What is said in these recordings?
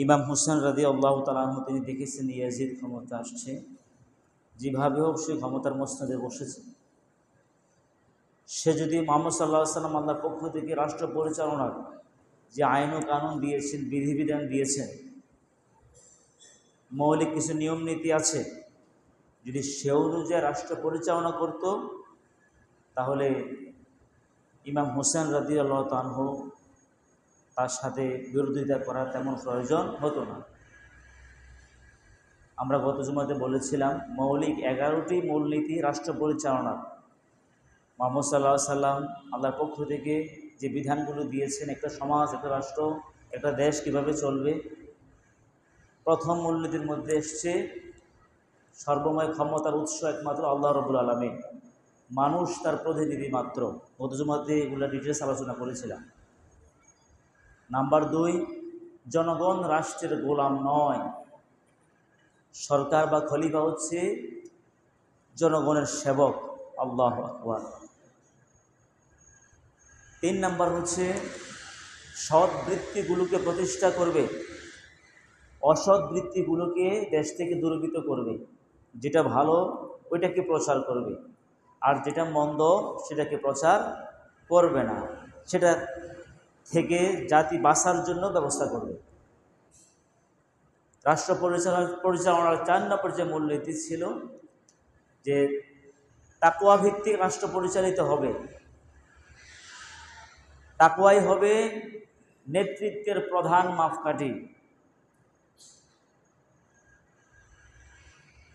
ইমাম হুসেন রাদিয়াল্লাহু তাআলা আনহু তিনি দেখেছেন ইয়াজিদ ক্ষমতা আসছে, যেভাবে হোক সে ক্ষমতার মসনদে বসেছে। সে যদি মুহাম্মদ সাল্লাল্লাহু আলাইহি ওয়াসাল্লাম আল্লাহর পক্ষ থেকে রাষ্ট্র পরিচালনার যে আইন ও কানুন দিয়েছেন, বিধিবিধান দিয়েছেন, মৌলিক কিছু নিয়ম নীতি আছে, যদি সে অনুযায়ী রাষ্ট্র পরিচালনা করত, তাহলে ইমাম হুসেন রাদিয়াল্লাহু তাআলা আনহু তার সাথে বিরোধিতা করার তেমন প্রয়োজন হতো না। আমরা গত জুমাতে বলেছিলাম মৌলিক 11টি মূলনীতি রাষ্ট্র পরিচালনা। মুহাম্মদ সাল্লাল্লাহু আলাইহি সাল্লাম আল্লাহর পক্ষ থেকে যে বিধানগুলো দিয়েছেন, একটা সমাজ, একটা রাষ্ট্র, একটা দেশ কিভাবে চলবে। প্রথম মূলনীতির মধ্যে এসছে সর্বময় ক্ষমতার উৎস একমাত্র আল্লাহ রাব্বুল আলামিন, মানুষ তার প্রতিনিধি মাত্র। গত জুমাতে এগুলো ডিটেলস আলোচনা করেছিলাম। নাম্বার 2, জনগণ রাষ্ট্রের গোলাম নয়। সরকার বা খলিফা হচ্ছে জনগণের সেবক। আল্লাহু আকবার। 3 নাম্বার হচ্ছে সৎ বৃত্তিগুলোকে প্রতিষ্ঠা করবে, অসৎ বৃত্তিগুলোকে দেশ থেকে দূরীভূত করবে। যেটা ভালো ওইটাকে প্রচার করবে, আর যেটা মন্দ সেটাকে প্রচার করবে না, সেটা থেকে জাতি বাঁচার জন্য ব্যবস্থা করবে। রাষ্ট্র পরিচালনার 4 নম্বর যে মূলনীতি ছিল যে তাকওয়া ভিত্তিক রাষ্ট্র পরিচালিত হবে। তাকওয়াই হবে নেতৃত্বের প্রধান মাপকাঠি।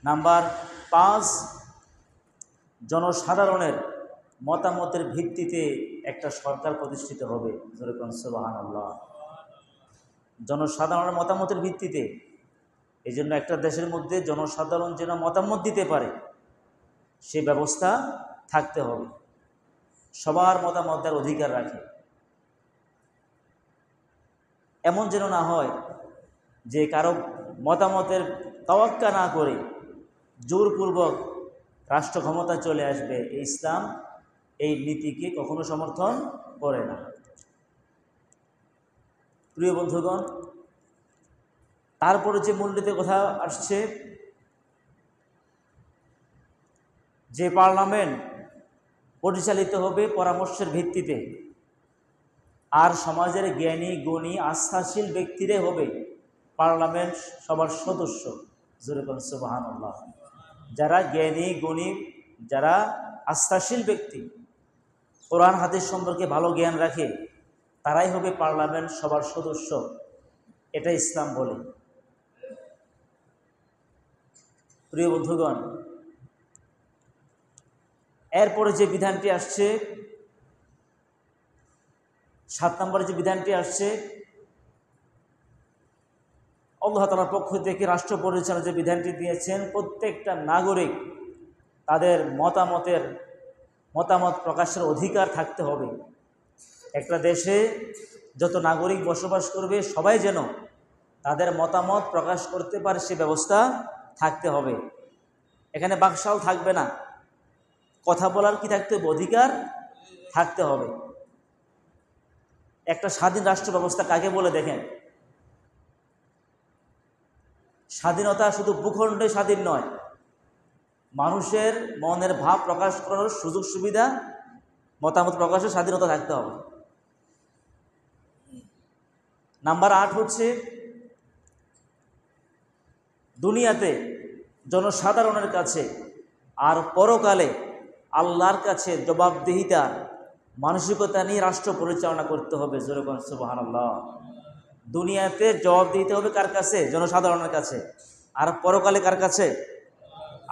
নাম্বার 5, জনসাধারণের মতামতের ভিত্তিতে একটা সরকার প্রতিষ্ঠিত হবে। যেরকম সুবহানাল্লাহ, জনসাধারণের মতামতের ভিত্তিতে। এই জন্য একটা দেশের মধ্যে জনসাধারণ যেন মতামত দিতে পারে সে ব্যবস্থা থাকতে হবে, সবার মতামত দেওয়ার অধিকার রাখে। এমন যেন না হয় যে কারো মতামতের তাওয়াক্কা না করে জোরপূর্বক রাষ্ট্র ক্ষমতা চলে আসবে। ইসলাম এই নীতিকে কখনো সমর্থন করে না। প্রিয় বন্ধুগণ, তারপরে যে মূলনীতির কথা আসছে যে পার্লামেন্ট পরিচালিত হবে পরামর্শের ভিত্তিতে, আর সমাজের জ্ঞানী গুণী আস্থাশীল ব্যক্তিরাই হবে পার্লামেন্ট সবার সদস্য। যেরকম সুবহানাল্লাহ, যারা জ্ঞানী গুণী, যারা আস্থাশীল ব্যক্তি, কোরআন হাদিস সম্পর্কে ভালো জ্ঞান রাখে, তারাই হবে পার্লামেন্ট সবার সদস্য। এটা ইসলাম বলে। প্রিয় বন্ধুগণ, এরপরে যে বিধানটি আসছে, 7 নম্বরে যে বিধানটি আসছে, আল্লাহ তাআলার পক্ষ থেকে রাষ্ট্র পরিচালনার যে বিধানটি দিয়েছেন, প্রত্যেকটা নাগরিক তাদের মতামত প্রকাশের অধিকার থাকতে হবে। একটা দেশে যত নাগরিক বসবাস করবে সবাই যেন তাদের মতামত প্রকাশ করতে পারে সে ব্যবস্থা থাকতে হবে। এখানে বাকশাল থাকবে না, কথা বলার কি থাকতে হবে, অধিকার থাকতে হবে। একটা স্বাধীন রাষ্ট্র ব্যবস্থা কাকে বলে দেখেন? স্বাধীনতা শুধু ভূখণ্ডে স্বাধীন নয়, মানুষের মনের ভাব প্রকাশ করার সুযোগ সুবিধা, মতামত প্রকাশের স্বাধীনতা থাকতে হবে। নাম্বার 8 হচ্ছে দুনিয়াতে জনসাধারণের কাছে আর পরকালে আল্লাহর কাছে জবাবদিহিতার মানসিকতা নিয়ে রাষ্ট্র পরিচালনা করতে হবে। যেরকম সুবহানাল্লাহ, দুনিয়াতে জবাব দিতে হবে কার কাছে? জনসাধারণের কাছে। আর পরকালে কার কাছে?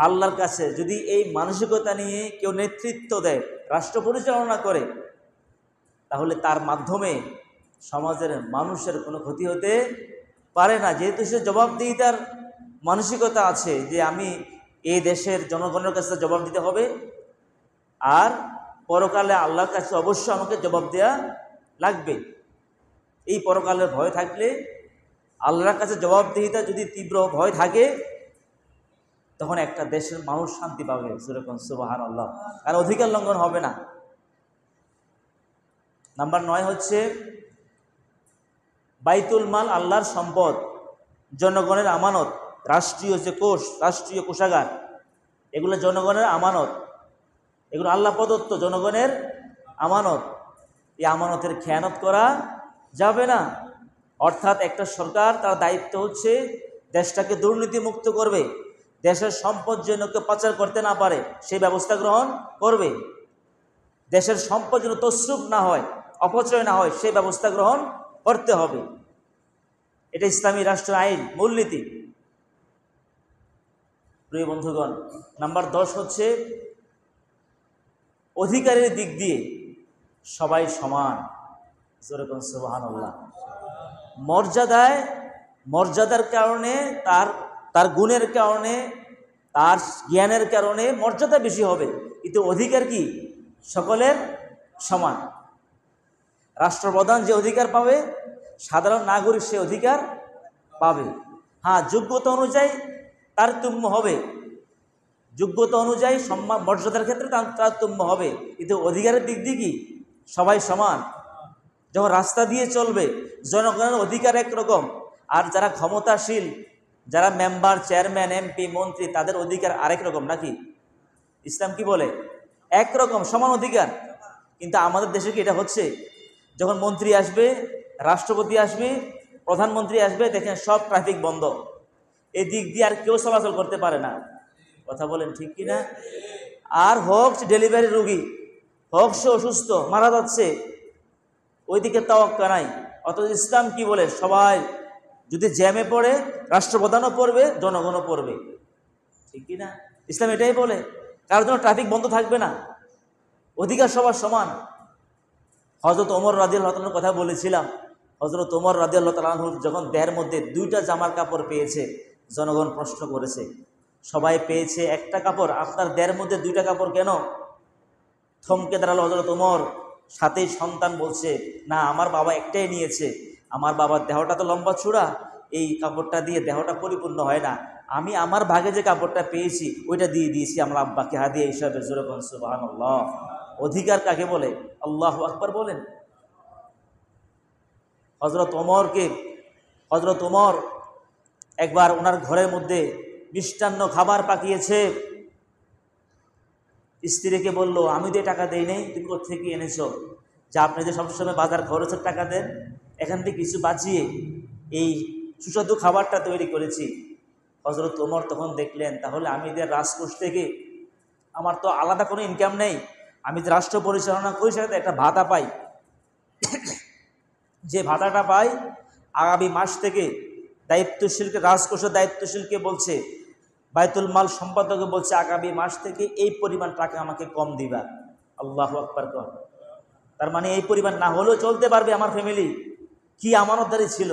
আল্লাহর কাছে। যদি এই মানসিকতা নিয়ে কেউ নেতৃত্ব দেয়, রাষ্ট্র পরিচালনা করে, তাহলে তার মাধ্যমে সমাজের মানুষের কোনো ক্ষতি হতে পারে না। যেহেতু সে জবাবদিহিতার মানসিকতা আছে যে আমি এই দেশের জনগণের কাছে জবাব দিতে হবে, আর পরকালে আল্লাহর কাছে অবশ্যই আমাকে জবাব দেওয়া লাগবে। এই পরকালের ভয় থাকলে, আল্লাহর কাছে জবাবদিহিতা যদি তীব্র ভয় থাকে, তখন একটা দেশের মানুষ শান্তি পাবে। যেরকম সুবহানাল্লাহ, আর অধিকার লঙ্ঘন হবে না। নাম্বার 9 হচ্ছে বাইতুল মাল আল্লাহর সম্পদ, জনগণের আমানত, রাষ্ট্রীয় যে কোষ, রাষ্ট্রীয় কোষাগার, এগুলো জনগণের আমানত, এগুলো আল্লাহ প্রদত্ত জনগণের আমানত। এই আমানতের খেয়ানত করা যাবে না। অর্থাৎ একটা সরকার, তার দায়িত্ব হচ্ছে দেশটাকে দুর্নীতিমুক্ত করবে, দেশের সম্পদ যেন কেউ পাচার করতে না পারে সেই ব্যবস্থা গ্রহণ করবে, দেশের সম্পদ যেন তছরূপ না হয়, অপচয় না হয় সেই ব্যবস্থা গ্রহণ করতে হবে। এটা ইসলামী রাষ্ট্র আইন, মূলনীতি। প্রিয় বন্ধুগণ, নাম্বার 10 হচ্ছে অধিকারের দিক দিয়ে সবাই সমান। যেরকম সুবহানাল্লাহ। মর্যাদার কারণে, তার গুণের কারণে, তার জ্ঞানের কারণে মর্যাদা বেশি হবে, কিন্তু অধিকার কি সকলের সমান। রাষ্ট্রপ্রধান যে অধিকার পাবে, সাধারণ নাগরিক সে অধিকার পাবে। হ্যাঁ, যোগ্যতা অনুযায়ী তারতম্য হবে, যোগ্যতা অনুযায়ী সম্মান মর্যাদার ক্ষেত্রে তারতম্য হবে, কিন্তু অধিকারের দিক দিয়ে কি সবাই সমান। যখন রাস্তা দিয়ে চলবে, জনগণের অধিকার একরকম, আর যারা ক্ষমতাশীল, যারা মেম্বার, চেয়ারম্যান, এমপি, মন্ত্রী, তাদের অধিকার আরেক রকম, নাকি? ইসলাম কি বলে? একরকম, সমান অধিকার। কিন্তু আমাদের দেশে কি এটা হচ্ছে? যখন মন্ত্রী আসবে, রাষ্ট্রপতি আসবে, প্রধানমন্ত্রী আসবে, দেখেন সব ট্রাফিক বন্ধ, এই দিক দিয়ে আর কেউ চলাচল করতে পারে না। কথা বলেন ঠিক কিনা? আর হোক ডেলিভারি রোগী, হোক সে অসুস্থ, মারা যাচ্ছে, ওইদিকে তাওয়াক্কা নাই। অথচ ইসলাম কি বলে? সবাই যদি জ্যামে পড়ে, রাষ্ট্রপ্রধানও পড়বে, জনগণও পড়বে, ঠিক কিনা? ইসলাম এটাই বলে, কারোর জন্য ট্রাফিক বন্ধ থাকবে না, অধিকার সবার সমান। হযরত ওমর রাদিয়াল্লাহু তাআলার কথা বলেছিলাম। হযরত ওমর রাদিয়াল্লাহু তাআলা যখন দেহের মধ্যে 2টা জামার কাপড় পেয়েছে, জনগণ প্রশ্ন করেছে, সবাই পেয়েছে একটা কাপড়, আপনার দেহের মধ্যে 2টা কাপড় কেন? থমকে দাঁড়ালো হযরত ওমর, সাথেই সন্তান বলছে, না, আমার বাবা একটাই নিয়েছে, আমার বাবার দেহটা তো লম্বা চূড়া, এই কাপড়টা দিয়ে দেহটা পরিপূর্ণ হয় না, আমি আমার ভাগে যে কাপড়টা পেয়েছি ওইটা দিয়ে দিয়েছি আমার আব্বাকে হাদিয়া হিসাবে। জোরে বলেন সুবহানাল্লাহ। অধিকার কাকে বলে? আল্লাহু আকবার বলেন। হযরত ওমর একবার ওনার ঘরের মধ্যে মিষ্টান্ন খাবার পাকিয়েছে, স্ত্রীকে বলল, আমি তো টাকা দেই নাই, তুমি কোথেকে এনেছো? যা আপনি যে সবসময় বাজার খরচের টাকা দেন, এখান থেকে কিছু বাঁচিয়ে এই সুস্বাদু খাবারটা তৈরি করেছি। হযরত ওমর তখন দেখলেন, তাহলে আমি যে রাজকোষ থেকে, আমার তো আলাদা কোনো ইনকাম নেই, আমি যে রাষ্ট্র পরিচালনা করি সেটাতে একটা ভাতা পাই, যে ভাতাটা পাই আগামী মাস থেকে দায়িত্বশীলকে, রাজকোষের দায়িত্বশীলকে বলছে, বাইতুল মাল সম্পাদককে বলছে, আগামী মাস থেকে এই পরিমাণ টাকা আমাকে কম দিবা। আল্লাহু আকবার কর। তার মানে এই পরিমাণ না হলেও চলতে পারবে আমার ফ্যামিলি। কি আমানতদারি ছিল,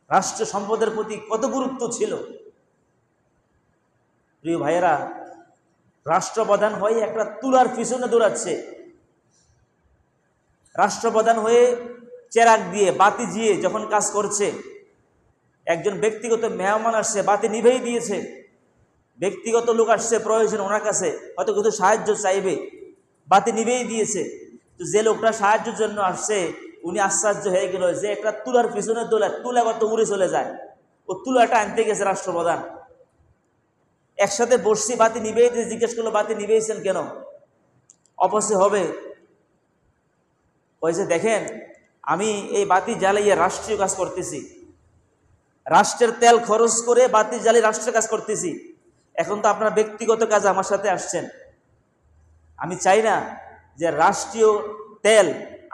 রাষ্ট্র সম্পদের প্রতি কত গুরুত্ব ছিল। প্রিয় ভাইয়েরা, রাষ্ট্রপ্রধান হয়ে একটা তুলার পিছনে দৌড়াচ্ছে, রাষ্ট্রপ্রধান হয়ে চেরাগ দিয়ে, বাতি দিয়ে যখন কাজ করছে, একজন ব্যক্তিগত মেহমান আসছে, বাতি নিভেই দিয়েছে, ব্যক্তিগত লোক আসছে প্রয়োজন ওনার কাছে, হয়তো কিছু সাহায্য চাইবে, বাতি নিভেই দিয়েছে। তো যে লোকটা সাহায্যের জন্য আসছে, উনি আশ্চর্য হয়ে গেল যে একটা তুলার পিছনে তুলা কত উড়ে চলে যায়, ও তুলাটা আনতে গেছে রাষ্ট্রপ্রধান। একসাথে বসছি, বাতি নিভেই দিয়ে জিজ্ঞেস করলো, বাতি নিভেইছেন কেন? অপচয় হবে। কইছে, দেখেন, আমি এই বাতি জ্বালাইয়ে রাষ্ট্রীয় কাজ করতেছি, রাষ্ট্রের তেল খরচ করে বাতি জ্বালিয়ে রাষ্ট্রের কাজ করতেছি, এখন তো আপনার ব্যক্তিগত কাজে আমার সাথে আসছেন, আমি চাই না যে রাষ্ট্রীয় তেল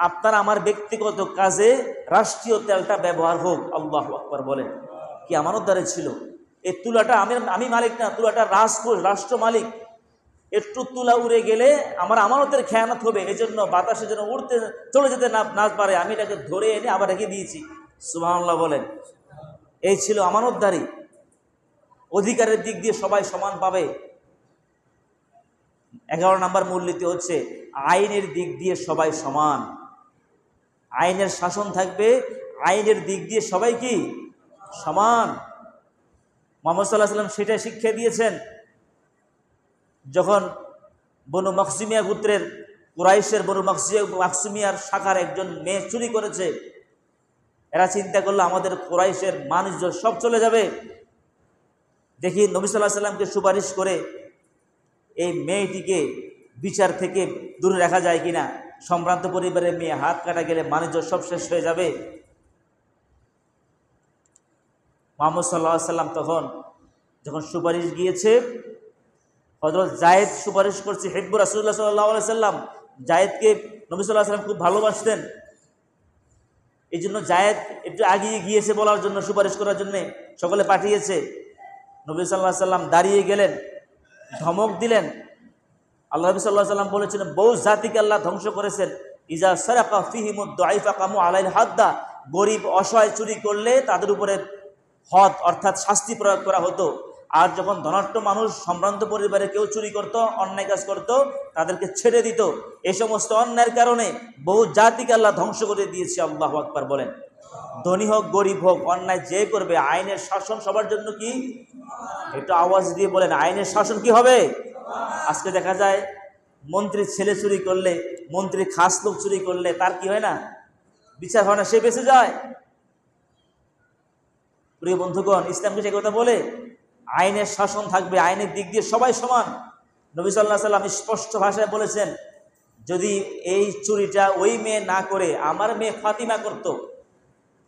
আপনার আমার ব্যক্তিগত কাজে রাষ্ট্রীয় তেলটা ব্যবহার হোক। আল্লাহু আকবার বলেন। কি আমানতদারি ছিল। এই তুলাটা আমি মালিক না, তুলাটা রাজকোষ, রাষ্ট্র মালিক। একটু তুলা উড়ে গেলে আমার আমানতের খেয়ানত হবে, এজন্য বাতাসে যেন উড়তে চলে যেতে না পারে, আমি এটাকে ধরে এনে আবার রেখে দিয়েছি। সুবহানাল্লাহ বলেন। এই ছিল আমানতদারি। অধিকারের দিক দিয়ে সবাই সমান পাবে। 11 নম্বর মূলনীতি হচ্ছে আইনের দিক দিয়ে সবাই সমান। আইনের শাসন থাকবে, আইনের দিক দিয়ে সবাই কি সমান। মুহাম্মদ সাল্লাল্লাহু আলাইহি ওয়াসাল্লাম সেটা শিক্ষা দিয়েছেন। যখন বনু মখজুমিয়া গোত্রের, কুরাইশের বনু মখজুমিয়ার শাখার একজন মেয়ে চুরি করেছে, এরা চিন্তা করলো আমাদের কুরাইশের মানুষ সব চলে যাবে। দেখি নবী সাল্লাল্লাহু আলাইহি সাল্লামকে সুপারিশ করে এই মেয়েটিকে বিচার থেকে দূরে রাখা যায় কিনা। সম্ভ্রান্ত পরিবারের মেয়ে, হাত কাটা গেলে মানুষ সব শেষ হয়ে যাবে। মুহাম্মদ সাল্লাল্লাহু আলাইহি সাল্লাম তখন যখন সুপারিশ গিয়েছে, হযরত যায়েদ সুপারিশ করছে, হিব্বু রাসূলুল্লাহ সাল্লাল্লাহু আলাইহি সাল্লাম। যায়েদকে নবী সাল্লাল্লাহু আলাইহি সাল্লাম খুব ভালোবাসতেন, এই জন্য যায়েদ একটু আগিয়ে গিয়েছে বলার জন্য, সুপারিশ করার জন্য সকলে পাঠিয়েছে। নবী সাল্লাল্লাহু আলাইহি সাল্লাম দাঁড়িয়ে গেলেন, ধমক দিলেন। আল্লাহ নবী সাল্লাল্লাহু আলাইহি সাল্লাম বলেছেন, বহু জাতিকে আল্লাহ ধ্বংস করেছেন। ইজা সারাকা ফিহিমুদ দাঈফা কামু আলাইল হাদ্দা, গরিব অসহায় চুরি করলে তাদের উপরে হদ অর্থাৎ শাস্তি প্রয়োগ করা হতো। আর যখন ধনাঢ্য মানুষ, সম্ভ্রান্ত পরিবারে কেউ চুরি করত, অন্যায় কাজ করত, তাদেরকে ছেড়ে দিত। এই সমস্ত অন্যায়ের কারণে বহু জাতিকে আল্লাহ ধ্বংস করে দিয়েছে। আল্লাহু আকবার বলেন। ধনী হোক গরিব হোক, অন্যায় যে করবে, আইনের শাসন সবার জন্য কি? একটু আওয়াজ দিয়ে বলেন, আইনের শাসন কি হবে? আজকে দেখা যায় মন্ত্রীর ছেলে চুরি করলে, মন্ত্রীর খাস লোক চুরি করলে তার কি হয় না? বিচার হয় না, সে বেঁচে যায়। প্রিয় বন্ধুগণ, ইসলামকে সে কথা বলে আইনের শাসন থাকবে, আইনের দিক দিয়ে সবাই সমান। নবী সাল্লাল্লাহু আলাইহি সাল্লাম স্পষ্ট ভাষায় বলেছেন, যদি এই চুরিটা ওই মেয়ে না করে আমার মেয়ে ফাতিমা করত,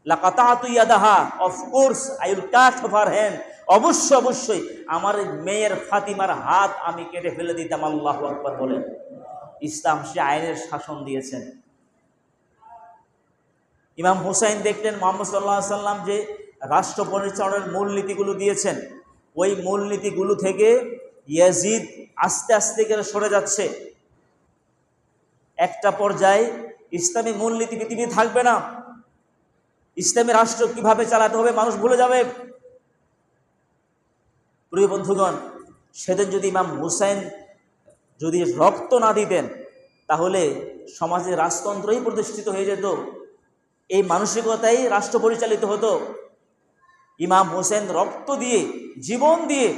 লাকাতাতু ইয়াদাহা, of course I will cut off her hand, অবশ্যই আমার মেয়ের ফাতিমার হাত আমি কেটে ফেলে দিতাম। আল্লাহু আকবার বলেন। ইসলাম সে আইনের শাসন দিয়েছেন। ইমাম হুসাইন দেখলেন মুহাম্মদ সাল্লাল্লাহু আলাইহি সাল্লাম যে রাষ্ট্র পরিচালনার মূলনীতিগুলো দিয়েছেন, ওই মূলনীতিগুলো থেকে ইয়াজিদ আস্তে আস্তে করে সরে যাচ্ছে। একটা পর্যায়ে ইসলামী মূলনীতি পৃথিবী থাকবে না, ইসলামী রাষ্ট্র কিভাবে চালাতে হবে মানুষ ভুলে যাবে। প্রিয় বন্ধুগণ, সেদিন যদি ইমাম হুসাইন যদি রক্ত না দিতেন, তাহলে সমাজে রাজতন্ত্রই প্রতিষ্ঠিত হয়ে যেত, এই মানসিকতাই রাষ্ট্র পরিচালিত হতো। ইমাম হুসেন রক্ত দিয়ে, জীবন দিয়ে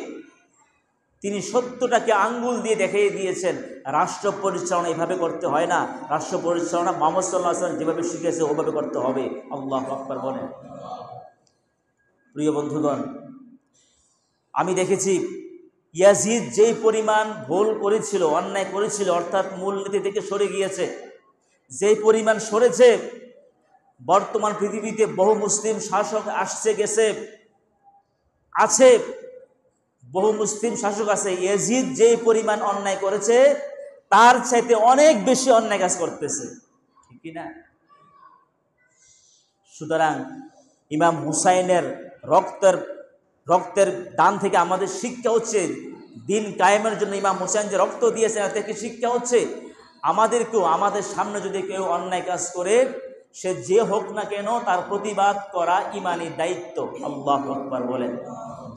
তিনি সত্যটাকে আঙ্গুল দিয়ে দেখিয়ে দিয়েছেন, রাষ্ট্র পরিচালনা এভাবে করতে হয় না, রাষ্ট্র পরিচালনা মুহাম্মদ সাল্লাল্লাহু আলাইহি ওয়াসাল্লাম যেভাবে শিখেছে ওভাবে করতে হবে। আল্লাহু আকবার বলেন। প্রিয় বন্ধুগণ, আমি দেখেছি ইয়াজিদ যেই পরিমাণ ভুল করেছিল, অন্যায় করেছিল, অর্থাৎ মূলনীতি থেকে সরে গিয়েছে, যেই পরিমাণ সরেছে, বর্তমান পৃথিবীতে বহু মুসলিম শাসক আসছে গেছে, আছে বহু মুসলিম শাসক আছে, ইয়াজিদ যেই পরিমাণ অন্যায় করেছে তার চাইতে অনেক বেশি অন্যায় কাজ করতেছে, ঠিক কি না? সুতরাং ইমাম হুসাইনের রক্তের দান থেকে আমাদের শিক্ষা হচ্ছে, দিন কায়েমের জন্য ইমাম হুসাইন যে রক্ত দিয়েছেন এর থেকে শিক্ষা হচ্ছে আমাদেরকেও, আমাদের সামনে যদি কেউ অন্যায় কাজ করে, সে যে হোক না কেন, তার প্রতিবাদ করা ইমানি দায়িত্ব। আল্লাহু আকবার বলেন।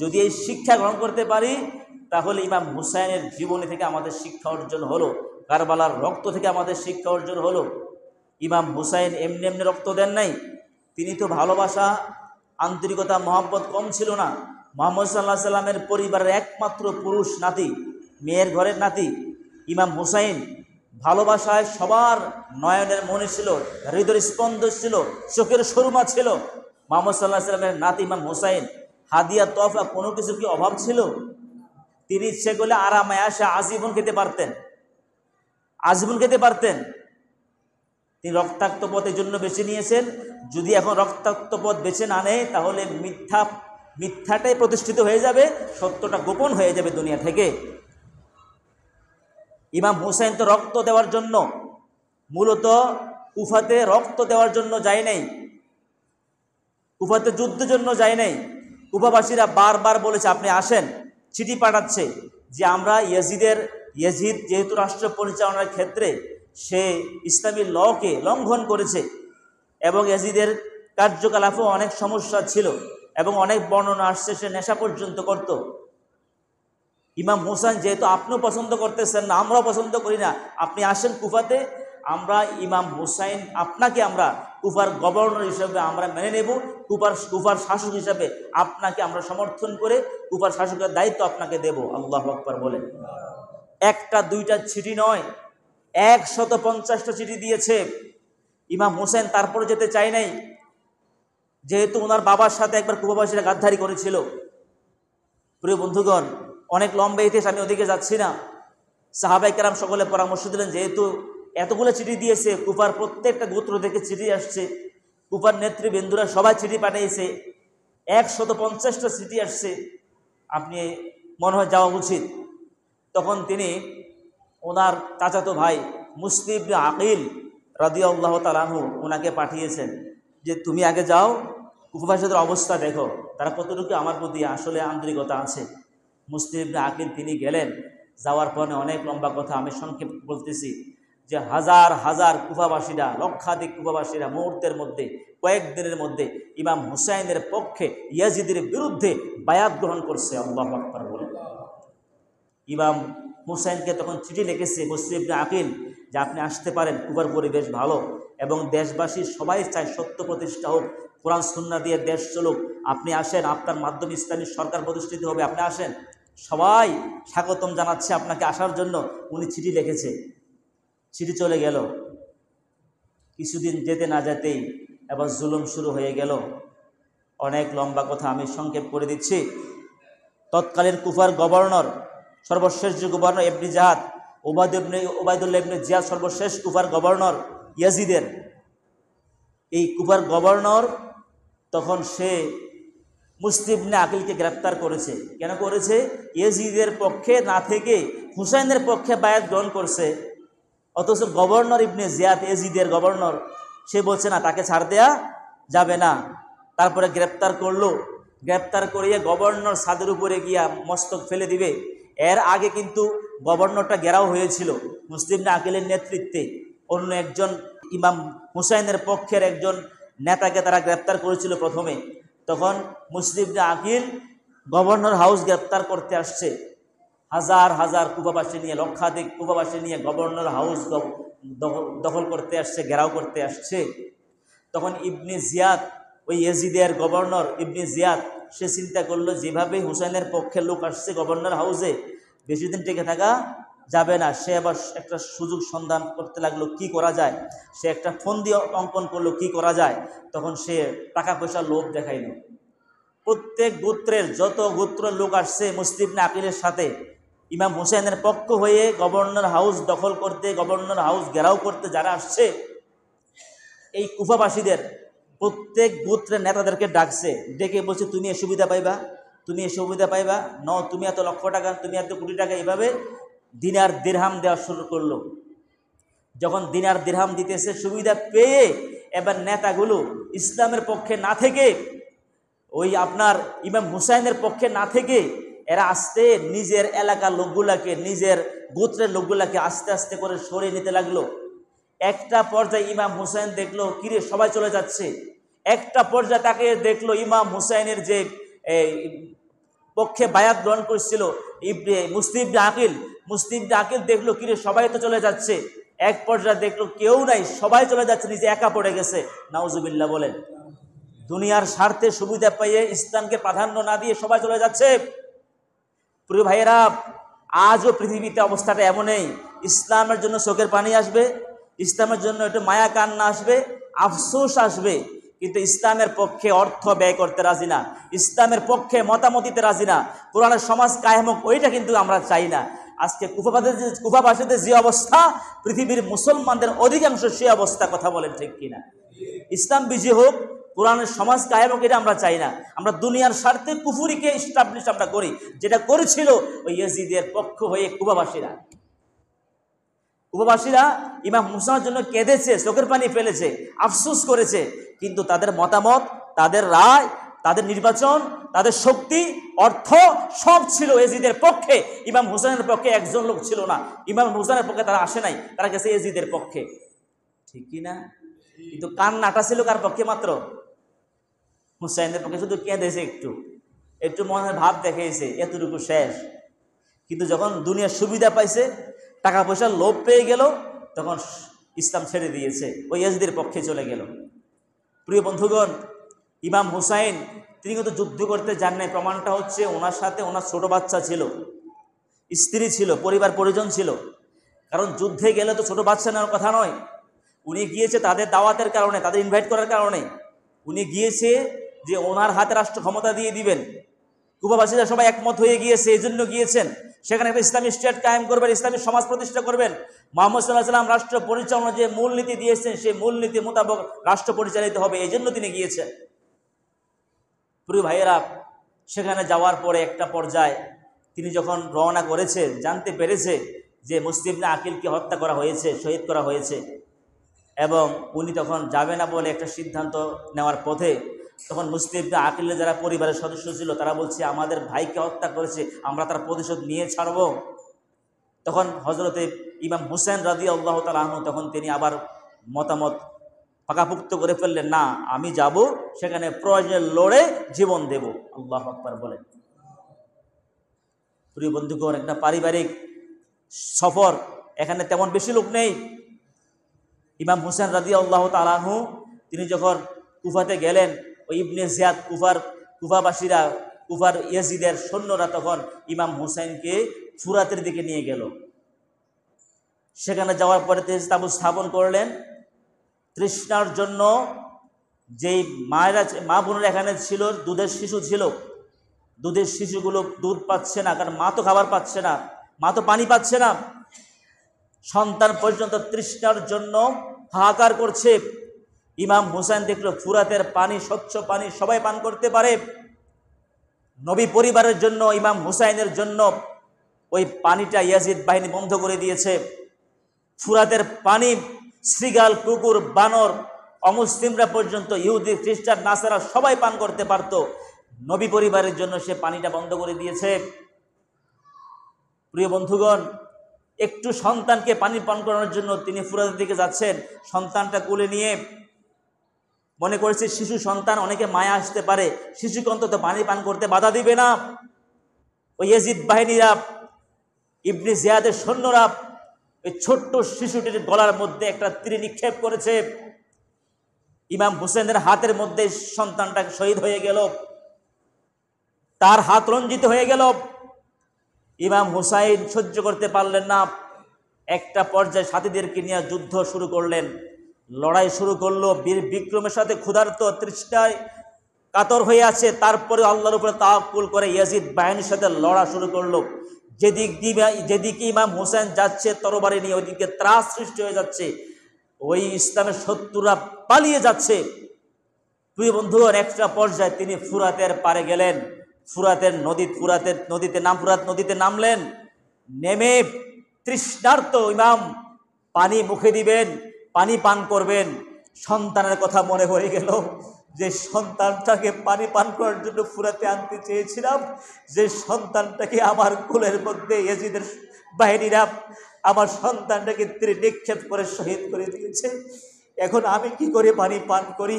যদি এই শিক্ষা গ্রহণ করতে পারি, তাহলে ইমাম হুসাইনের জীবনী থেকে আমাদের শিক্ষা অর্জন হলো, কারবালার রক্ত থেকে আমাদের শিক্ষা অর্জন হলো। ইমাম হুসাইন এমনি এমনি রক্ত দেন নাই, তিনি তো ভালোবাসা, আন্তরিকতা, মহব্বত কম ছিল না। মুহাম্মদ সাল্লাল্লাহু আলাইহি সাল্লামের পরিবারের একমাত্র পুরুষ নাতি, মেয়ের ঘরের নাতি ইমাম হুসাইন, ভালোবাসায় সবার নয়নের মনে ছিল, হৃদয়ের স্পন্দন ছিল, চোখের সুরমা ছিল। মুহাম্মদ সাল্লাল্লাহু আলাইহি সাল্লামের নাতি ইমাম হুসাইন, হাদিয়া তোহফা কোনো কিছু কি অভাব ছিল? তিনি ইচ্ছে করলে আরামে আসে আজীবন খেতে পারতেন, আজীবন খেতে পারতেন। তিনি রক্তাক্ত পথের জন্য বেছে নিয়েছেন। যদি এখন রক্তাক্ত পথ বেছে না নেয়, তাহলে মিথ্যাটাই প্রতিষ্ঠিত হয়ে যাবে, সত্যটা গোপন হয়ে যাবে দুনিয়া থেকে। ইমাম হুসাইন তো রক্ত দেওয়ার জন্য, মূলত কুফাতে রক্ত দেওয়ার জন্য যায় নাই, কুফাতে যুদ্ধের জন্য যায় নাই। কুফাবাসীরা বারবার বলেছে আপনি আসেন, চিঠি পাঠাচ্ছে যে আমরা ইয়াজিদ যেহেতু রাষ্ট্র পরিচালনার ক্ষেত্রে সে ইসলামী লকে লঙ্ঘন করেছে এবং ইয়াজিদের কার্যকলাপেও অনেক সমস্যা ছিল এবং অনেক বর্ণনা আসছে সে নেশা পর্যন্ত করত। ইমাম হুসাইন যেহেতু আপনিও পছন্দ করতেছেন না, আমরাও পছন্দ করি না, আপনি আসেন কুফাতে, আমরা ইমাম হুসাইন আপনাকে আমরা কুফার গভর্নর হিসেবে আমরা মেনে নেব, কুফার শাসক হিসেবে আপনাকে আমরা সমর্থন করে কুফার শাসকের দায়িত্ব আপনাকে দেব। আল্লাহু আকবার বলেন। একটা দুইটা চিঠি নয়, 150টা চিঠি দিয়েছে ইমাম হুসাইন, তারপরে যেতে চায় নাই। যেহেতু ওনার বাবার সাথে একবার কুফাবাসীরা গাদ্দারি করেছিল। প্রিয় বন্ধুগণ, অনেক লম্বা ইতিহাস, আমি ওদিকে যাচ্ছি না। সাহাবায়ে কেরাম সকলে পরামর্শ দিলেন, যেহেতু এতগুলো চিঠি দিয়েছে, কুফার প্রত্যেকটা গোত্র থেকে চিঠি আসছে, কুফার নেতৃবৃন্দুরা সবাই চিঠি পাঠিয়েছে, 150টা চিঠি আসছে, আপনি মনে হয় যাওয়া উচিত। তখন তিনি ওনার চাচাতো ভাই মুসলিম ইবনে আকিল রাদিয়াল্লাহু তাআলা আনহু ওনাকে পাঠিয়েছেন যে তুমি আগে যাও, কুফাবাসীদের অবস্থা দেখো, তারা কতটুকু আমার প্রতি আসলে আন্তরিকতা আছে। মুসলিম ইবনে আকিল তিনি গেলেন। যাওয়ার পরে অনেক লম্বা কথা, আমি সংক্ষেপ বলতেছি, যে হাজার হাজার কুফাবাসীরা, লক্ষাধিক কুফাবাসীরা মুহূর্তের মধ্যে, কয়েকদিনের মধ্যে ইমাম হুসাইনের পক্ষে ইয়াজিদের বিরুদ্ধে বায়াত গ্রহণ করছে। আল্লাহু আকবার বলে। ইমাম হুসাইনকে তখন চিঠি লিখেছে মুসলিম ইবনে আকিল যে আপনি আসতে পারেন, কুফার পরিবেশ ভালো এবং দেশবাসী সবাই চায় সত্য প্রতিষ্ঠা হোক, কোরআন সুন্নাহ দিয়ে দেশ চলুক, আপনি আসেন, আপনার মাধ্যমে ইসলামী সরকার প্রতিষ্ঠিত হবে, আপনি আসেন, সবাই স্বাগতম জানাচ্ছে আপনাকে আসার জন্য। উনি চিঠি লিখেছে, চিঠি চলে গেল। কিছুদিন যেতে না যেতেই এবার জুলুম শুরু হয়ে গেল। অনেক লম্বা কথা, আমি সংক্ষেপ করে দিচ্ছি। তৎকালীন কুফার গভর্নর, সর্বশেষ যে গভর্নর ইবনে জাহাদ, ওবায়দুল্লাহ ইবনে জিয়াদ, সর্বশেষ কুফার গভর্নর ইয়াজিদের, এই কুফার গভর্নর তখন সে মুসলিম ইবনে আকিলকে গ্রেপ্তার করেছে। কেন করেছে? ইয়াজিদের পক্ষে না থেকে হুসাইনের পক্ষে বায়াত গ্রহণ করছে। অথচ গভর্নর ইবনে জিয়াদ, ইয়াজিদের গভর্নর, সে বলছে না, তাকে ছাড় দেয়া যাবে না। তারপরে গ্রেপ্তার করলো, গ্রেপ্তার করিয়ে গভর্নর ছাদের উপরে গিয়া মস্তক ফেলে দিবে। এর আগে কিন্তু গভর্নরটা ঘেরাও হয়েছিল মুসলিম ইবনে আকিলের নেতৃত্বে। অন্য একজন ইমাম হুসাইনের পক্ষের একজন নেতাকে তারা গ্রেপ্তার করেছিল প্রথমে। তখন মুসলিম ইবনে আকিল গভর্নর হাউস গ্রেপ্তার করতে আসছে, হাজার হাজার কুফাবাসী নিয়ে, লক্ষাধিক কুফাবাসী নিয়ে গভর্নর হাউস দখল করতে আসছে, ঘেরাও করতে আসছে। তখন ইবনে জিয়াদ, ওই ইয়াজিদের গভর্নর ইবনে জিয়াদ, সে চিন্তা করলো যেভাবে হুসাইনের পক্ষে লোক আসছে গভর্নর হাউসে, বেশি দিন টিকে থাকা যাবে না। সে আবার একটা সুযোগ সন্ধান করতে লাগলো, কি করা যায়। সে একটা ফন্দি অঙ্কন করলো, কি করা যায়। তখন সে টাকা পয়সার লোভ দেখাইল। প্রত্যেক গোত্রের যত গোত্রের লোক আসছে মুসলিম ইবনে আকিলের সাথে ইমাম হুসাইনের পক্ষ হয়ে গভর্নর হাউস দখল করতে, গভর্নর হাউস ঘেরাও করতে যারা আসছে, এই কুফাবাসীদের প্রত্যেক গোত্রের নেতাদেরকে ডাকছে, ডেকে বলছে তুমি এ সুবিধা পাইবা, তুমি এ সুবিধা পাইবা, তুমি এত লক্ষ টাকা, তুমি এত কোটি টাকা, এইভাবে দিনার দিরহাম দেওয়া শুরু করলো। যখন দিনার দিরহাম দিতেছে, সুবিধা পেয়ে এবার নেতাগুলো ইসলামের পক্ষে না থেকে, ওই আপনার ইমাম হুসাইনের পক্ষে না থেকে, এরা আস্তে নিজের এলাকার লোকগুলাকে, নিজের গোত্রের লোকগুলাকে আস্তে আস্তে করে সরিয়ে নিতে লাগলো। একটা পর্যায়ে ইমাম হুসাইন দেখলো, কিরে সবাই চলে যাচ্ছে। একটা পর্যায়ে তাকে দেখলো ইমাম হুসাইনের যে পক্ষে বায়াত গ্রহণ করেছিল মুসলিম ইবনে আকিল দেখলো, কিরে সবাই তো চলে যাচ্ছে। এক পর্যায়ে দেখলো কেউ নাই, সবাই চলে যাচ্ছে, নিজে একা পড়ে গেছে। নাউজুবিল্লাহ বলেন। দুনিয়ার স্বার্থে সুবিধা পাইয়ে ইসলামকে প্রাধান্য না দিয়ে সবাই চলে যাচ্ছে। প্রিয় ভাইয়েরা, আজও পৃথিবীতে অবস্থাটা এমনই। ইসলামের জন্য চোখের পানি আসবে, ইসলামের জন্য একটু মায়া কান্না আসবে, আফসোস আসবে, কিন্তু ইসলামের পক্ষে অর্থ ব্যয় করতে রাজি না, ইসলামের পক্ষে মতামত দিতে রাজি না, কোরআনের সমাজ কায়েম হোক, ওইটা কিন্তু আমরা চাই না। আজকে কুফাবাসীদের যে অবস্থা, পৃথিবীর মুসলমানদের অধিকাংশ সে অবস্থা। কথা বলেন ঠিক কিনা? ইসলাম বিজয় হোক, কোরআনের সমাজ কায়েম হোক, এটা আমরা চাই না। আমরা দুনিয়ার স্বার্থে কুফুরিকে এস্টাবলিশ আমরা করি, যেটা করেছিল ওই ইয়াজিদের পক্ষ হয়ে কুফাবাসীরা। কুফাবাসীরা ইমাম হুসাইনের জন্য কেঁদেছে, চোখের পানি ফেলেছে, আফসোস করেছে, কিন্তু তাদের মতামত, তাদের রায়, তাদের নির্বাচন, তাদের শক্তি, অর্থ সব ছিল ইয়াজিদের পক্ষে। ইমাম হুসাইনের পক্ষে একজন লোক ছিল না, ইমাম হুসাইনের পক্ষে তারা আসে নাই, তারা গেছে ইয়াজিদের পক্ষে। ঠিক কিনা? কিন্তু কান্নাটা ছিল কার পক্ষে? মাত্র হুসাইনের পক্ষে। শুধু কেঁদেছে, একটু মনের ভাব দেখিয়েছে, এতটুকু শেষ। কিন্তু যখন দুনিয়ার সুবিধা পাইছে, টাকা পয়সার লোভ পেয়ে গেল, তখন ইসলাম ছেড়ে দিয়েছে, ওই ইয়াজিদের পক্ষে চলে গেল। প্রিয় বন্ধুগণ, ইমাম হুসাইন তিনি কিন্তু যুদ্ধ করতে যান নাই। প্রমাণটা হচ্ছে ওনার সাথে ওনার ছোট বাচ্চা ছিল, স্ত্রী ছিল, পরিবার পরিজন ছিল। কারণ যুদ্ধে গেলে তো ছোট বাচ্চা নেওয়ার কথা নয়। উনি গিয়েছে তাদের দাওয়াতের কারণে, তাদের ইনভাইট করার কারণে। উনি গিয়েছে যে ওনার হাতে রাষ্ট্র ক্ষমতা দিয়ে দিবেন। কুফাবাসীরা সবাই একমত হয়ে গিয়েছে, এই জন্য গিয়েছেন সেখানে একটা ইসলামী স্টেট কায়েম করবেন, ইসলামী সমাজ প্রতিষ্ঠা করবেন। মুহাম্মদ সাল্লাল্লাহু আলাইহি ওয়াসাল্লাম রাষ্ট্র পরিচালনা যে মূলনীতি দিয়েছেন সেই মূলনীতি মোতাবেক রাষ্ট্র পরিচালিত হবে, এই জন্য তিনি গিয়েছেন। প্রিয় ভাইয়েরা, সেখানে যাওয়ার পরে একটা পর্যায়ে তিনি যখন রওনা করেছে, জানতে পেরেছে যে মুসলিম ইবনে আকিলকে হত্যা করা হয়েছে, শহীদ করা হয়েছে, এবং উনি তখন যাবে না বলে একটা সিদ্ধান্ত নেওয়ার পথে, তখন মুসলিম ইবনে আকিলের যারা পরিবারের সদস্য ছিল তারা বলছে আমাদের ভাইকে হত্যা করেছে, আমরা তার প্রতিশোধ নিয়ে ছাড়ব। তখন হজরতে ইমাম হুসেন রাদিয়াল্লাহু তাআলা আনহু তখন তিনি আবার মতামত পাকাপুক্ত করে ফেললেন, না আমি যাব, সেখানে প্রয়োজনে লড়ে জীবন দেব। আল্লাহু আকবার বলেন। প্রিয় বন্ধুগণ, একটা পারিবারিক সফর, এখানে তেমন বেশি লোক নেই। ইমাম হুসেন রাদিয়াল্লাহু তাআলা আনহু তিনি যখন কুফাতে গেলেন, ওই ইবনে জিয়াদ কুফাবাসীরা, কুফার ইয়াজিদের সৈন্যরা তখন ইমাম হুসাইনকে ফুরাতের দিকে নিয়ে গেল। সেখানে যাওয়ার পরে তেজ তাবু স্থাপন করলেন। তৃষ্ণার জন্য যেই মা বোনেরা এখানে ছিল, দুধের শিশু ছিল, দুধের শিশুগুলো দুধ পাচ্ছে না, কারণ মা তো খাবার পাচ্ছে না, মা তো পানি পাচ্ছে না, সন্তান পর্যন্ত তৃষ্ণার জন্য হাহাকার করছে। ইমাম হুসাইন দেখলো ফুরাতের পানি, স্বচ্ছ পানি সবাই পান করতে পারে, নবী পরিবারের জন্য, ইমাম হুসাইনের জন্য ওই পানিটা ইয়াজিদ বাহিনী বন্ধ করে দিয়েছে। ফুরাতের পানি শৃগাল, কুকুর, বানর, অমুসলিমরা পর্যন্ত, ইহুদি, খ্রিস্টান, নাসারা সবাই পান করতে পারত, নবী পরিবারের জন্য সে পানিটা বন্ধ করে দিয়েছে। প্রিয় বন্ধুগণ, একটু সন্তানকে পানি পান করানোর জন্য তিনি ফুরাতের দিকে যাচ্ছেন, সন্তানটা কোলে নিয়ে। মনে করেছে শিশু সন্তান, অনেকে মায়া আসতে পারে, শিশুকে অন্তত পানি পান করতে বাধা দিবে না। ওই ইয়াজিদ বাহিনীরা, ইবনে জিয়াদের সৈন্যরা ওই ছোট্ট শিশুটির গলার মধ্যে একটা তীর নিক্ষেপ করেছে। ইমাম হুসেনের হাতের মধ্যে সন্তানটা শহীদ হয়ে গেল, তার হাত রঞ্জিত হয়ে গেল। ইমাম হুসাইন সহ্য করতে পারলেন না, একটা পর্যায়ে সাথীদেরকে নিয়ে যুদ্ধ শুরু করলেন, লড়াই শুরু করলো। বীর বিক্রমের সাথে ক্ষুধার্ত, তৃষ্ণায় কাতর হয়ে আছে, তারপরে আল্লাহর উপরে তাওয়াক্কুল করে ইয়াজিদ বাহিনীর সাথে লড়া শুরু করলো। যেদিকে ইমাম হুসেন যাচ্ছে তরবারি নিয়ে, ওইদিকে ত্রাস সৃষ্টি হয়ে যাচ্ছে, ওই ইসলামের শত্রুরা পালিয়ে যাচ্ছে। প্রিয় বন্ধুগণ, একটা পর্যায়ে তিনি ফুরাতের পারে গেলেন, ফুরাত নদীতে নামলেন। নেমে তৃষ্ণার্ত ইমাম পানি মুখে দিবেন, পানি পান করবেন। সন্তানের কথা মনে পড়ে গেল, যে সন্তানটাকে পানি পান করার জন্য ফুরাতে আনতে চেয়েছিলাম, যে সন্তানটাকে আমার কোলের মধ্যে ইয়াজিদের বাহিনীরা আমার সন্তানটাকে তীর নিক্ষেপ করে শহীদ করে দিয়েছে, এখন আমি কি করে পানি পান করি?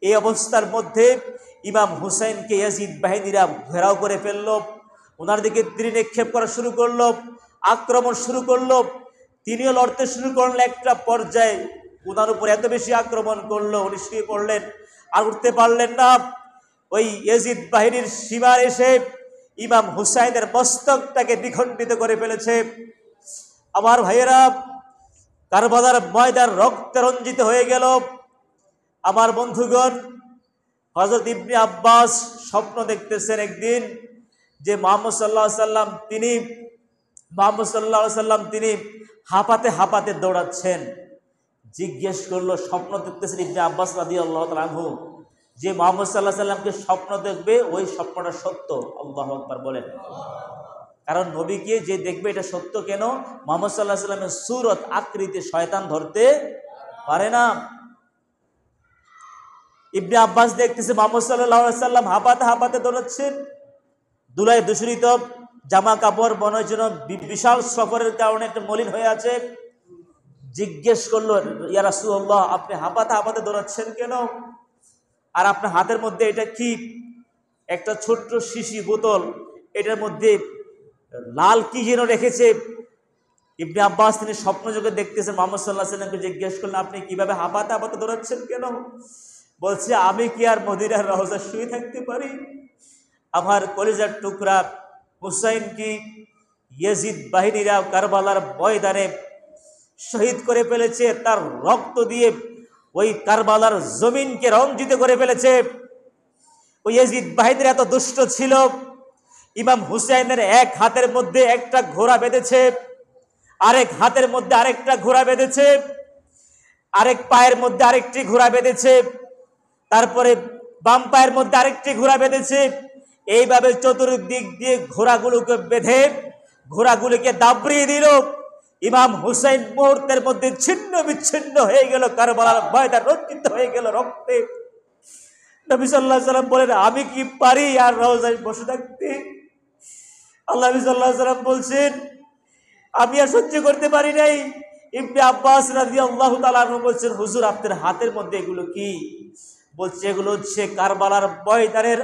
এই অবস্থার মধ্যে ইমাম হুসাইনকে ইয়াজিদ বাহিনীরা ঘেরাও করে ফেলল, ওনার দিকে তীর নিক্ষেপ করা শুরু করলো, আক্রমণ শুরু করলো। তিনিও লড়তে শুরু করলেন। একটা পর্যায়ে ওনার উপর এত বেশি আক্রমণ করলো, উনি শুয়ে পড়লেন, আর উঠতে পারলেন না। ওই ইয়াজিদ বাহিনীর সীমার এসে ইমাম হুসাইনের মস্তকটাকে দ্বিখণ্ডিত করে ফেলেছে। আমার ভাইয়েরা, কারবালার ময়দান রক্তে রঞ্জিত হয়ে গেল। আমার বন্ধুগণ, হযরত ইবনে আব্বাস স্বপ্ন দেখতেছেন একদিন, যে মুহাম্মদ সাল্লাল্লাহু আলাইহি সাল্লাম তিনি হাঁপাতে হাঁপাতে দৌড়াচ্ছেন। জিজ্ঞেস করলো, স্বপ্ন দেখতেছেন ইবনে আব্বাস রাদিয়াল্লাহু তাআলা আনহু, যে মুহাম্মদ সাল্লাল্লাহু আলাইহি সাল্লামকে স্বপ্ন দেখবে ওই স্বপ্নটা সত্য। আল্লাহু আকবার বলেন। কারণ নবীকে যে দেখবে এটা সত্য। কেন? মুহাম্মদ সাল্লাল্লাহু আলাইহি সাল্লামের সূরত, আকৃতি শয়তান ধরতে পারে না। ইবনে আব্বাস দেখতেছে মুহাম্মদ সাল্লাল্লাহু আলাইহি সাল্লাম হাঁপাতে হাঁপাতে দৌড়াচ্ছেন, দুলাই দূষিত জামা কাপড়, মনে হচ্ছে বিশাল সফরের কারণে একটা মলিন হয়ে আছে। জিজ্ঞেস করলো, ইয়া রাসূলুল্লাহ, আপনি হাঁপাতে হাঁপাতে দৌড়াচ্ছেন কেন? আর আপনার হাতের মধ্যে এটা কি? একটা ছোট্ট শিশি বোতল, এটার মধ্যে লাল কি যেন রেখেছে। ইবনে আব্বাস তিনি স্বপ্নযোগে দেখতেছেন, মুহাম্মদ সাল্লাল্লাহু আলাইহি সাল্লামকে জিজ্ঞেস করলেন, আপনি কিভাবে হাঁপাতে হাঁপাতে দৌড়াচ্ছেন কেন? বলছে, আমি কি আর মদিনার রওজা শুয়ে থাকতে পারি? আমার কলিজার টুকরা হুসাইন কি ইয়াজিদ বাহিনীরা কারবালার ময়দানে শহীদ করে ফেলেছে, তার রক্ত দিয়ে ওই কারবালার জমিনকে রঞ্জিত করে ফেলেছে। ওই ইয়াজিদ বাহিনীর এত দুষ্ট ছিল, ইমাম হুসাইনের এক হাতের মধ্যে একটা ঘোড়া বেঁধেছে, আরেক হাতের মধ্যে আরেকটা ঘোড়া বেঁধেছে, আরেক পায়ের মধ্যে আরেকটি ঘোড়া বেঁধেছে, তারপরে বাম পায়ের মধ্যে আরেকটি ঘোড়া বেঁধেছে। এইভাবে চতুর্দিক দিয়ে ঘোড়াগুলোকে বেঁধে ঘোড়াগুলিকে দাবড়িয়ে দিল। ইমাম হুসাইন মুহূর্তের মধ্যে ছিন্ন বিচ্ছিন্ন হয়ে গেল, কারবালার ময়দান রঞ্জিত হয়ে গেল রক্তে। নবী সাল্লাল্লাহু আলাইহি ওয়াসাল্লাম বলেন, আমি কি পারি আর রওজায় বসে থাকতে? আল্লাহ নবী সাল্লাল্লাহু আলাইহি ওয়াসাল্লাম বলছেন, আমি আর সহ্য করতে পারি নাই। ইবনে আব্বাস রাদিয়াল্লাহু তাআলা আনহু বলছেন, হুজুর আপনার হাতের মধ্যে এগুলো কি? বলছে, এগুলো হচ্ছে কারবালার ময়দানের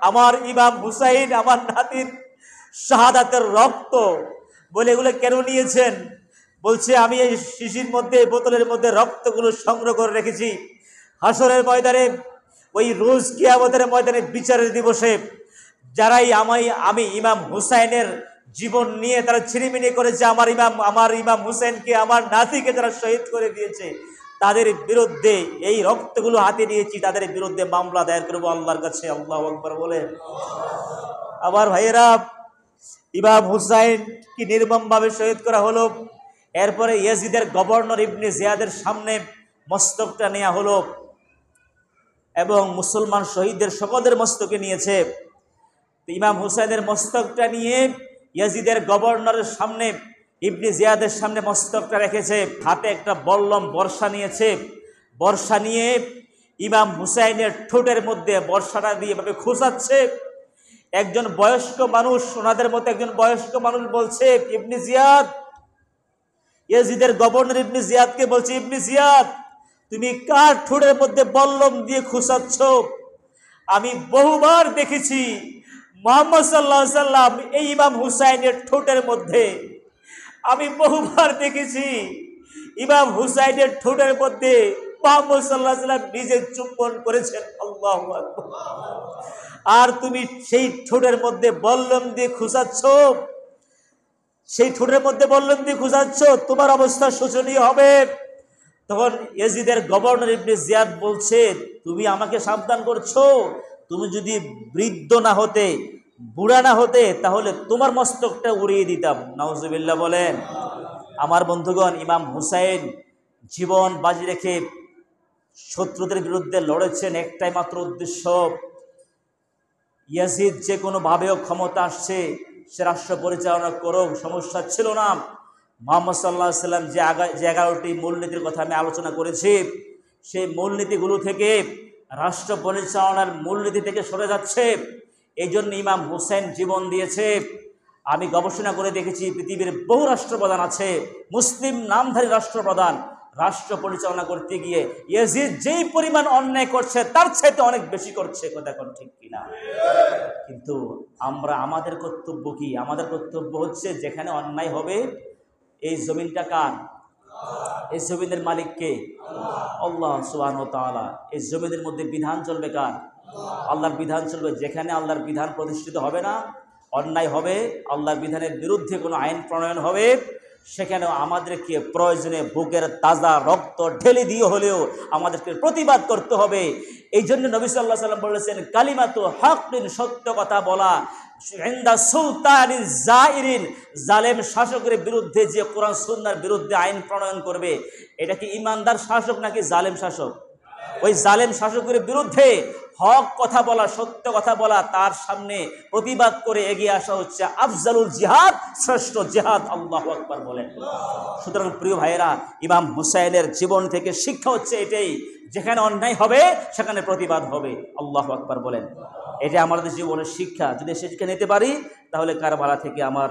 আমার ইমাম হুসাইন, আমার নাতির শাহাদাতের রক্ত। বলে, এগুলো কেন নিয়েছেন? বলছে, আমি এই শিশির মধ্যে, বোতলের মধ্যে রক্তগুলো সংগ্রহ করে রেখেছি। হাসরের ময়দানে, ওই রোজ কিয়ামতের ময়দানে, বিচারের দিবসে যারাই আমি ইমাম হুসাইনের জীবন নিয়ে তারা ছিনিমিনি করেছে, আমার ইমাম হুসাইনকে, আমার নাতিকে যারা শহীদ করে দিয়েছে, তাদের বিরুদ্ধে এই রক্তগুলো হাতে নিয়েছি, তাদের বিরুদ্ধে মামলা দায়ের করবো আল্লাহর কাছে। আল্লাহু আকবার বলে। আমার ভাইয়েরা, ইমাম হুসাইন কি নির্মমভাবে শহীদ করা হলো। এরপরে ইয়াজিদের গভর্নর ইবনে জিয়াদের সামনে মস্তকটা নেওয়া হলো এবং মুসলমান শহীদদের সকলের মস্তকে নিয়েছে। ইমাম হুসাইনের মস্তকটা নিয়ে ইয়াজিদের গভর্নরের সামনে, ইবনে জিয়াদের সামনে মস্তকটা রেখেছে। হাতে একটা বল্লম বর্ষা নিয়েছে। বর্ষা নিয়ে ইমাম হুসাইনের ঠোঁটের মধ্যে বর্ষাটা দিয়ে এভাবে খোঁচাচ্ছে। একজন বয়স্ক মানুষ, ওনাদের মধ্যে একজন বয়স্ক মানুষ বলছে, ইবনে জিয়াদ, ইয়াজিদের গভর্নর ইবনে জিয়াদকে বলছে, ইবনে জিয়াদ, তুমি কার ঠোঁটের মধ্যে বল্লম দিয়ে খোঁচাচ্ছ? আমি বহুবার দেখেছি মুহাম্মদ সাল্লাল্লাহু আলাইহি সাল্লাম এই ইমাম হুসাইনের ঠোঁটের মধ্যে, আমি বহুবার দেখেছি ইমাম হুসাইনের ঠোঁটের মধ্যে মুহাম্মদ সাল্লাল্লাহু আলাইহি সাল্লাম নিজে চুম্বন করেছেন। আল্লাহু আকবার। আর তুমি সেই ঠোঁটের মধ্যে বল্লম দিয়ে খুঁচাচ্ছ, সেই ঠোঁটের মধ্যে বল্লম দিয়ে খুঁচাচ্ছ, তোমার অবস্থা শোচনীয় হবে। তখন ইয়াজিদের গভর্নর ইবনে জিয়াদ বলছে, তুমি আমাকে সাবধান করছো, তুমি যদি বৃদ্ধ না হতে, বুড়া না হতে, তাহলে তোমার মস্তকটা উড়িয়ে দিতাম। নাউজুবিল্লাহ বলেন। আমার বন্ধুগণ, ইমাম হুসাইন জীবন বাজি রেখে শত্রুদের বিরুদ্ধে লড়েছেন একটাই মাত্র উদ্দেশ্য, ইয়াজিদ যে কোনোভাবেও ক্ষমতা আসছে সে রাষ্ট্র পরিচালনা করুক, সমস্যা ছিল না। মুহাম্মদ সাল্লাল্লাহু আলাইহি সাল্লাম যে 11টি মূলনীতির কথা আমি আলোচনা করেছি, সেই মূলনীতিগুলো থেকে, রাষ্ট্র পরিচালনার মূলনীতি থেকে সরে যাচ্ছে। এই জন্য ইমাম হুসাইন জীবন দিয়েছে। আমি গবেষণা করে দেখেছি, পৃথিবীর বহু রাষ্ট্রপ্রধান আছে, মুসলিম নামধারী রাষ্ট্রপ্রধান, রাষ্ট্র পরিচালনা করতে গিয়ে ইয়াজিদ যেই পরিমাণ অন্যায় করছে তার চাইতে অনেক বেশি করছে। কথা কোন ঠিক কিনা? কিন্তু আমাদের কর্তব্য কি? আমাদের কর্তব্য হচ্ছে, যেখানে অন্যায় হবে, এই জমিনটা কার? এই জমিনের মালিক কে? আল্লাহ সুবহানাহু ওয়া তাআলা। এই জমিনের মধ্যে বিধান চলবে কার? আল্লাহর বিধান চলবে। যেখানে আল্লাহর বিধান প্রতিষ্ঠিত হবে না, অন্যায় হবে, আল্লাহর বিধানের বিরুদ্ধে কোনো আইন প্রণয়ন হবে, সেখানেও আমাদেরকে প্রয়োজনে বুকের তাজা রক্ত ঢেলে দিয়ে হলেও আমাদেরকে প্রতিবাদ করতে হবে। এই জন্য নবী সাল্লাল্লাহু আলাইহি ওয়াসাল্লাম বলেছেন, কালিমাতু হাক্কিন, সত্য কথা বলা, ইনদা সুলতানিন জাইরিন, জালেম শাসকের বিরুদ্ধে যে কোরআন সুন্নাহর বিরুদ্ধে আইন প্রণয়ন করবে, এটা কি ইমানদার শাসক নাকি জালেম শাসক? ওই জালেম শাসকের বিরুদ্ধে হক কথা বলা, সত্য কথা বলা, তার সামনে প্রতিবাদ করে এগিয়ে আসা হচ্ছে আফজালুল জিহাদ, শ্রেষ্ঠ জিহাদ। আল্লাহু আকবার বলেন। সুতরাং প্রিয় ভাইয়েরা, ইমাম হুসাইনের জীবন থেকে শিক্ষা হচ্ছে এটাই, যেখানে অন্যায় হবে সেখানে প্রতিবাদ হবে। আল্লাহু আকবার বলেন। এটা আমাদের জীবনের শিক্ষা। যদি শিক্ষা নিতে পারি, তাহলে কারবালা থেকে আমার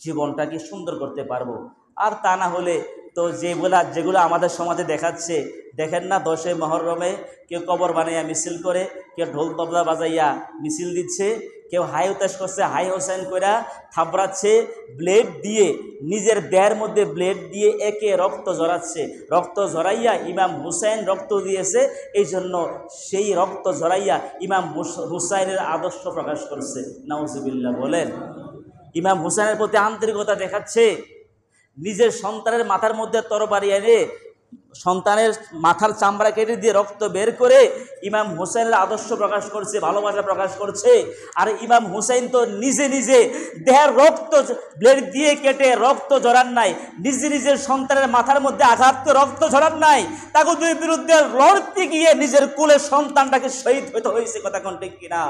জীবনটাকে সুন্দর করতে পারবো। আর তা না হলে তো যেগুলো আমাদের সমাজে দেখাচ্ছে, দেখেন না, 10 মুহররমে কেউ কবর বানাইয়া মিছিল করে, কেউ ঢোল তবলা বাজাইয়া মিছিল দিচ্ছে, কেউ হাই উতাস করছে, হাই হোসেন কইরা থাবড়াচ্ছে, ব্লেড দিয়ে, নিজের দেহের মধ্যে ব্লেড দিয়ে একে রক্ত ঝরাচ্ছে, রক্ত ঝরাইয়া ইমাম হুসাইন রক্ত দিয়েছে, এই জন্য সেই রক্ত ঝরাইয়া ইমাম হুসাইনের আদর্শ প্রকাশ করছে। নাউজুবিল্লাহ বলেন। ইমাম হুসাইনের প্রতি আন্তরিকতা দেখাচ্ছে, নিজের সন্তানের মাথার মধ্যে তরবারি এনে সন্তানের মাথার চামড়া কেটে দিয়ে রক্ত বের করে ইমাম হুসাইনের আদর্শ প্রকাশ করছে, ভালোবাসা প্রকাশ করছে। আর ইমাম হুসাইন তো নিজে নিজে দেহের রক্ত ব্লেড দিয়ে কেটে রক্ত ঝরান নাই, নিজে নিজের সন্তানের মাথার মধ্যে আঘাত করে রক্ত ঝরান নাই, তাগুতের বিরুদ্ধে লড়তে গিয়ে নিজের কুলের সন্তানটাকে শহীদ হতে হয়েছে। কথা কোন ঠিক কিনা?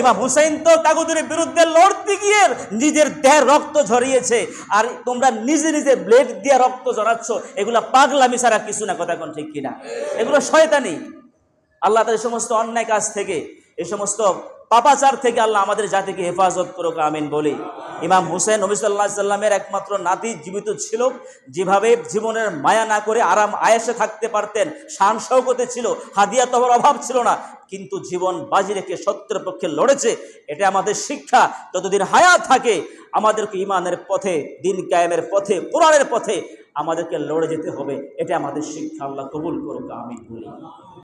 ইমাম হুসাইন তো তাগুতের বিরুদ্ধে লড়তে গিয়ে নিজের দেহের রক্ত ঝরিয়েছে, আর তোমরা নিজে নিজে ব্লেড দিয়ে রক্ত ঝরাচ্ছ। এগুলা পাগলামি ছাড়া কিছু না। কথা কোন ঠিক কিনা? এগুলো শয়তানি। আল্লাহ তাদের সমস্ত অন্যায় কাজ থেকে, এই সমস্ত পাপাচার থেকে আল্লাহ আমাদের জাতিকে হেফাজত করুক, আমিন বলি। ইমাম হুসেন নবী সাল্লাল্লাহু আলাইহি সাল্লামের একমাত্র নাতি, জীবিত ছিল, যেভাবে জীবনের মায়া না করে আরাম আয়েশে থাকতে পারতেন, শান শৌকতে ছিল, হাদিয়া তোহার অভাব ছিল না, কিন্তু জীবন বাজি রেখে সত্যের পক্ষে লড়েছে। এটা আমাদের শিক্ষা। যতদিন হায়াত থাকে আমাদেরকে ইমানের পথে, দিন কায়েমের পথে, কোরআনের পথে আমাদেরকে লড়ে যেতে হবে। এটা আমাদের শিক্ষা। আল্লাহ কবুল করুক, আমিন বলি।